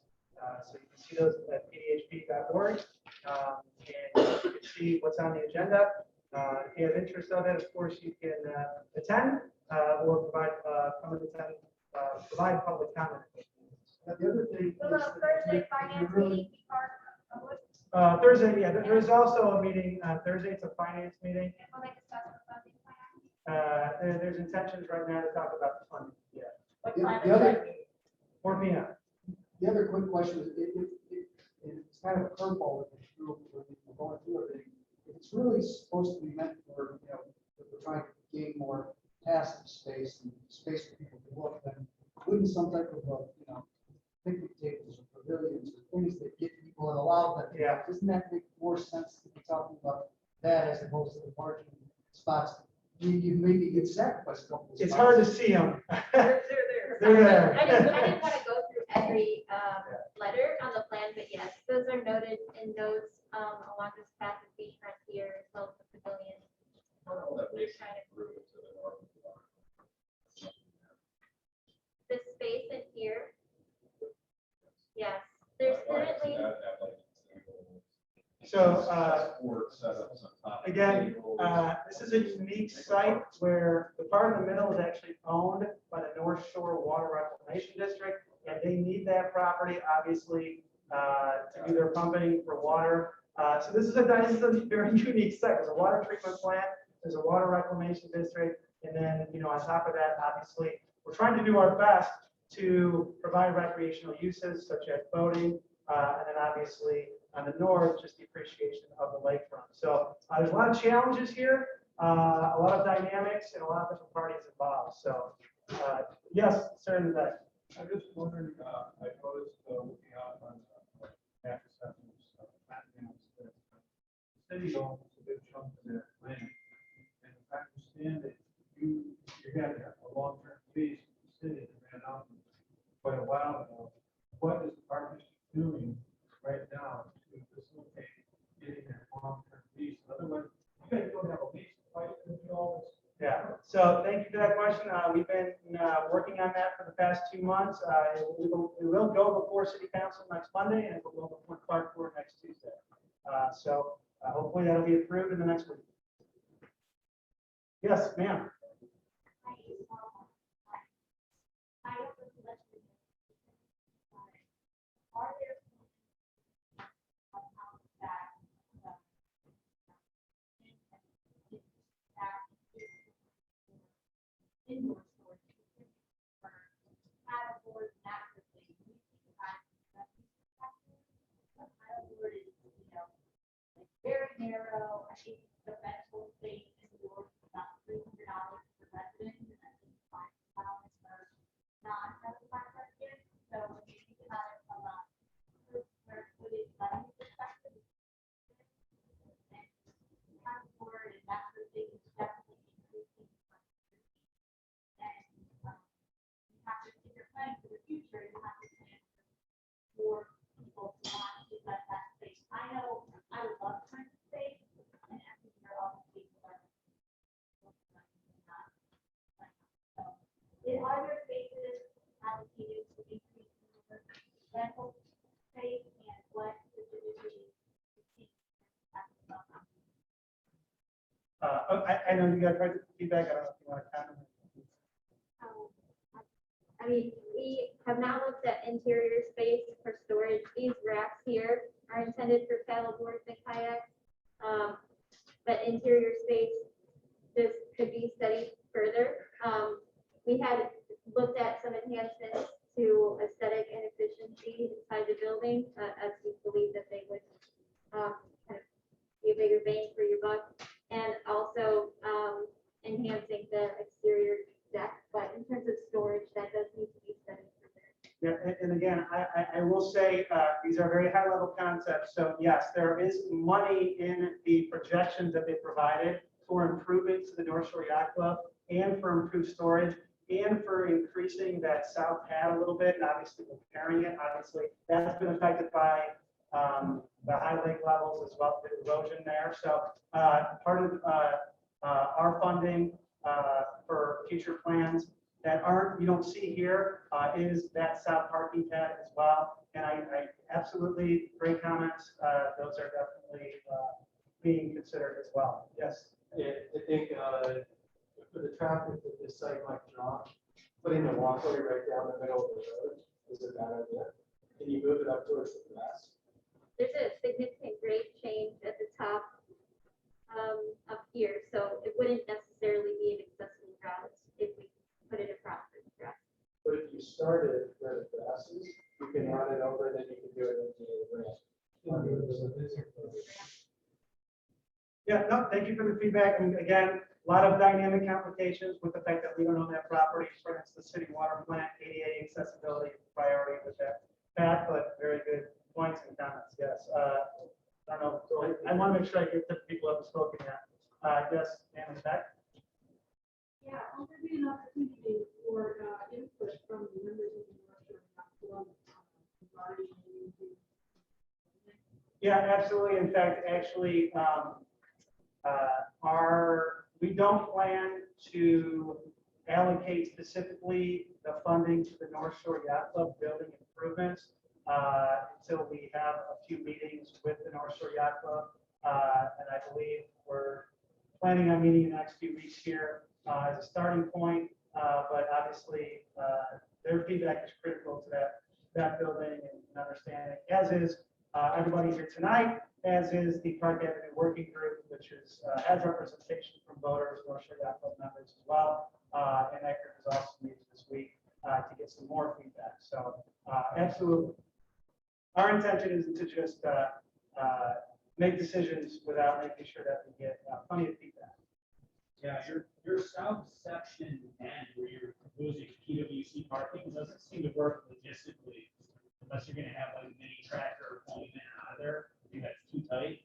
So you can see those at pdhp.org. And you can see what's on the agenda. If you have interest of it, of course, you can attend or provide public comment. Now, the other thing. The little is that Thursday you finance really- meeting, be part of it. Thursday, yeah, there's also a meeting, Thursday, it's a finance meeting. And we'll discuss the funding plan. There's intentions right now to talk about the funding, yeah, What The- time the is other- that meeting? 4 PM. The other quick question is, it's kind of a curveball with this group, when we're going through everything. If it's really supposed to be meant for, you know, if we're trying to gain more passive space and space for people to look, then wouldn't some type of, you know, picnic tables or pavilions or things that get people and allow them Yeah. Doesn't that make more sense to be talking about that as opposed to the parking spots? You maybe get sacrificed a couple of It's spots. hard to see them. They're there. They're there. I didn't want to go through every letter on the plan, but yes, those are noted in notes along this path of beachfront here, as well as the pavilion. We're trying to this space in here. Yes, there's currently, So, again, this is a unique site where the part in the middle is actually owned by the North Shore Water Reclamation District, and they need that property, obviously, to do their pumping for water. So this is a very unique site. There's a water treatment plant, there's a water reclamation district, and then, on top of that, obviously, we're trying to do our best to provide recreational uses such as boating, and then obviously on the north, just the appreciation of the lakefront. So there's a lot of challenges here, a lot of dynamics, and a lot of different parties involved. So yes, sir, that. I'm just wondering, I noticed looking out on after assessments, the city owns a big chunk of their land. And if I understand it, you had a long-term lease with the city that ran out quite a while ago. What is the partnership doing right now to facilitate getting that long-term lease? Otherwise, you guys don't have a lease to fight and do all this. Yeah, so thank you for that question. We've been working on that for the past 2 months. We will go before City Council next Monday, and it will go before Clark Court next Tuesday. So hopefully that'll be approved in the next week. Yes, ma'am. Are there indoor storage for paddleboards, that sort of thing? Paddleboard is, like very narrow. I think the rental space indoors is about $300 per resident, and I think $5 for non-rental residents. So when you think about it from a per square footage levy perspective, and paddleboard and that sort of thing is definitely increasing. And you have to, if you're planning for the future, you have to plan for people to want to let that space. I know I would love to rent space, and after you're all the people are. So, are there spaces allocated to increase the rental space, and what specifically? I know you got quite the feedback. I don't know if you want to comment. I mean, we have now looked at interior space for storage. These racks here are intended for paddleboards and kayaks. But interior space, this could be studied further. We had looked at some enhancements to aesthetic and efficiency inside the building, as we believe that they would kind of be a bigger bang for your buck, and also enhancing the exterior deck. But in terms of storage, that does need to be studied further. Yeah, and again, I will say, these are very high level concepts. So yes, there is money in the projections that they provided for improvements to the North Shore Yacht Club, and for improved storage, and for increasing that south pad a little bit, and obviously repairing it. Obviously, that's been affected by the high lake levels as well, the erosion there. So part of our funding for future plans that you don't see here is that south parking pad as well. And I absolutely, great comments. Those are definitely being considered as well. Yes. I think for the traffic that this site might draw, putting the walkway right down the middle of the road is a bad idea. Can you move it up towards the grass? There's a significant grade change at the top up here, so it wouldn't necessarily be an accessible route if we put it across the grass. But if you started where the grass is, you can run it over, then you can do it into the ramp. Yeah, no, thank you for the feedback. And again, a lot of dynamic complications with the fact that we don't own that property. For instance, the city water plant, ADA accessibility priority with that path, but very good Points and comments, yes. I don't know, so I want to make sure I give the people who haven't spoken yet. Yes, and in fact, Yeah, will there be an opportunity for input from the members of the North Shore yeah, absolutely. In fact, actually, we don't plan to allocate specifically the funding to the North Shore Yacht Club building improvements until we have a few meetings with the North Shore Yacht Club. And I believe we're planning on meeting in the next few weeks here as a starting point. But obviously, their feedback is critical to that building and understanding, as is everybody here tonight, as is the Park Avenue Working Group, which has representation from voters, North Shore Yacht Club members as well. And that group is also meeting this week to get some more feedback. So absolutely. Our intention isn't to just make decisions without making sure that we get plenty of feedback. Yeah, your south section end where you're proposing PWC parking doesn't seem to work logistically unless you're gonna have like a mini tractor pulling in and out of there. I think that's too tight.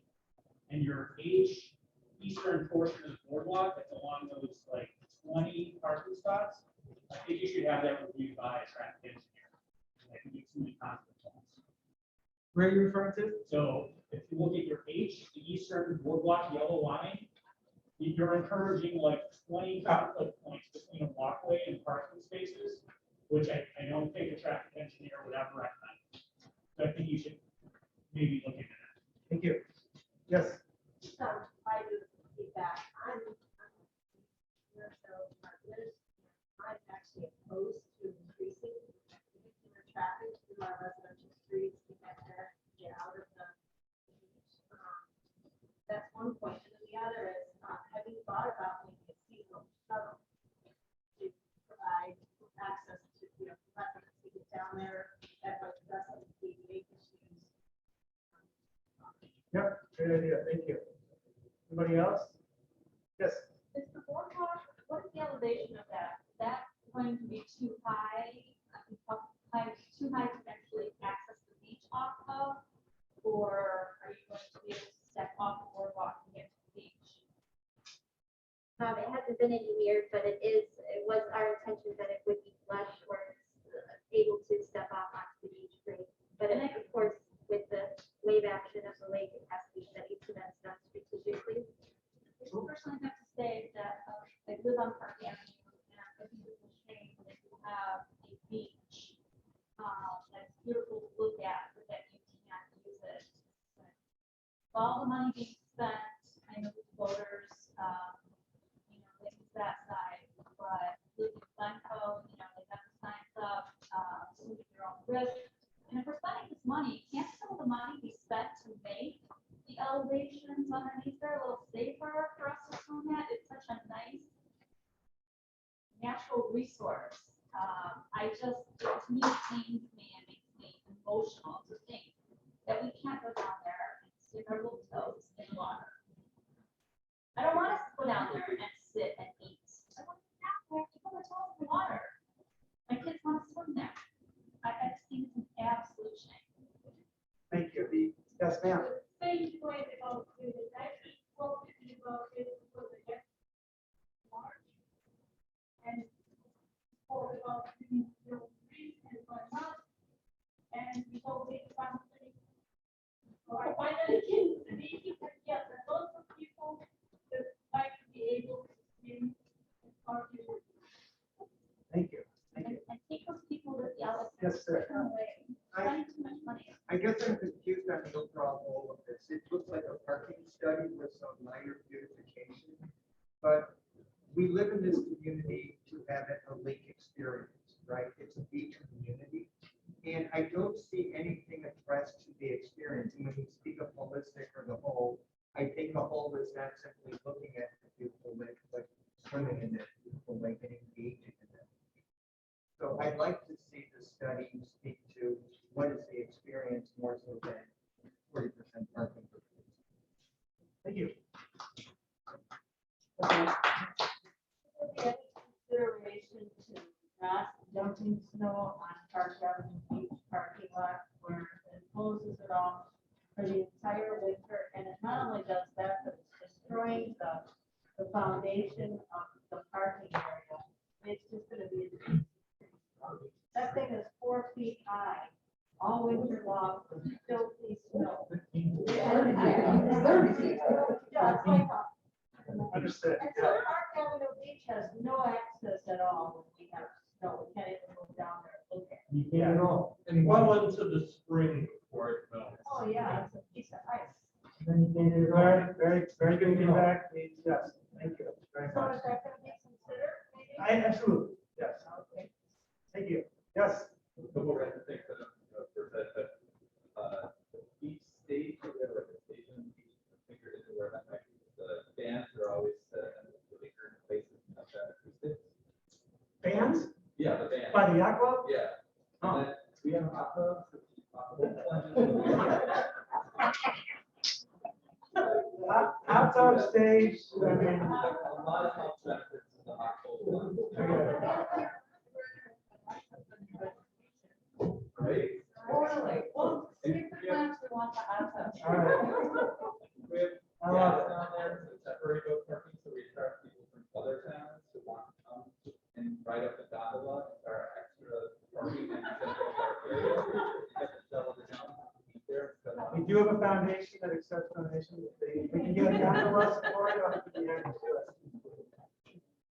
And your eastern portion of the boardwalk that's along those like 20 parking spots, I think you should have that reviewed by a traffic engineer. I think it's too many conflict zones. Where are you referring to? So if you look at your the eastern boardwalk yellow line, you're encouraging like 20 conflict points between a walkway and parking spaces, which I don't think a traffic engineer would ever recommend. So I think you should maybe look into that. Thank you. Yes. I do feedback. I'm actually opposed to increasing vehicular traffic through our residential streets to get there, get out of the. That's one point. And then the other is, have you thought about making a seasonal shuttle to provide access to, residents to get down there at like doesn't be issues. Yep. Great idea. Thank you. Anybody else? Yes. Is the boardwalk, what is the elevation of that? Is that going to be too high? Too high to actually access the beach off of? Or are you going to be able to step off the boardwalk and get to the beach? It hasn't been any years, but it was our intention that it would be flush or able to step off onto the beach grade. But of course, with the wave action of the lake, it has to be studied, so that's done strategically. I personally have to say that I live on Park Avenue, and I think it's a shame that you have a beach that's beautiful to look at, but that you can't use it. But all the money being spent, I know the voters, they use that side, but looking at Glencoe, they have the signs up, moving their own risk. And if we're spending this money, can't some of the money be spent to make the elevations underneath there a little safer for us to swim at? It's such a nice natural resource. To me, it pains me and makes me emotional to think that we can't go down there and stick our little toes in the water. I don't want us to go down there and sit and eat. I want to go down there to put my toes in the water. My kids want to swim there. I just think it's an absolute shame. Thank you. Yes, ma'am. Same point about the actually spoken about it for the next March. And spoke about the reason why not. And we hope it's something. Or finally, kids, the meeting, yes, there's lots of people that like to be able to swim and party. Thank you. Thank you. And take those people that yell at Yes, sir. spending too much money. I guess I'm confused on the overall goal of this. It looks like a parking study with some minor beautification. But we live in this community to have a lake experience, right? It's a beach community. And I don't see anything addressed to the experience. And when you speak of holistic or the whole, I think the whole is not simply looking at the beautiful lake, but swimming in that beautiful lake and engaging in that. So I'd like to see the study speak to what is the experience more so than 40% parking. Thank you. Consideration to not dumping snow on Park Avenue Beach parking lot where the closes it off for the entire winter, and it not only does that, but it's destroying the foundation of the parking area. It's just gonna be, that thing is 4 feet high, all winter long, filthy snow. Yeah, it's like, Understood. and so Park Avenue Beach has no access at all when we have snow, we can't even go down there and look at it. You can't at all. And well into the spring before it melts. Oh, yeah, it's a piece of ice. Very good feedback. Yes, thank you very So much. is that gonna be considered, maybe? Absolutely, yes. Okay. Thank you. Yes. Couple random things that, for that, each stage, we have like a station, each figure into where that might be. The bands are always set in really certain places and have that acoustics. Bands Yeah, the band. by the yacht club? Yeah. Oh. And then we have opera. Outside stage, I mean. A lot of health benefits to the hot cold one. Right? Totally. Well, see if the plants we want the outside. All right. We have I love it. gas down there to separate those parking, so we attract people from other towns who want to come and ride up the gondola, our extra parking and central park area. You get to shovel it down, eat there, so, We do have a foundation that accepts donations. We can get it down to us for it.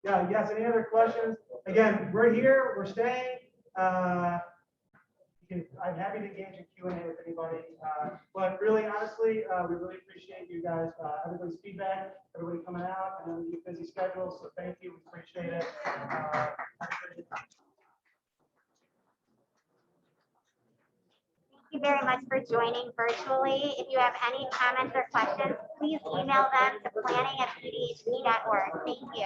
Yeah, yes, any other questions? Again, we're here, we're staying. I'm happy to engage in Q&A with anybody, but really honestly, we really appreciate you guys, everybody's feedback, everybody coming out, and your busy schedules, so thank you, we appreciate it. Thank you very much for joining virtually. If you have any comments or questions, please email them to planning@pdhc.org. Thank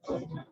you.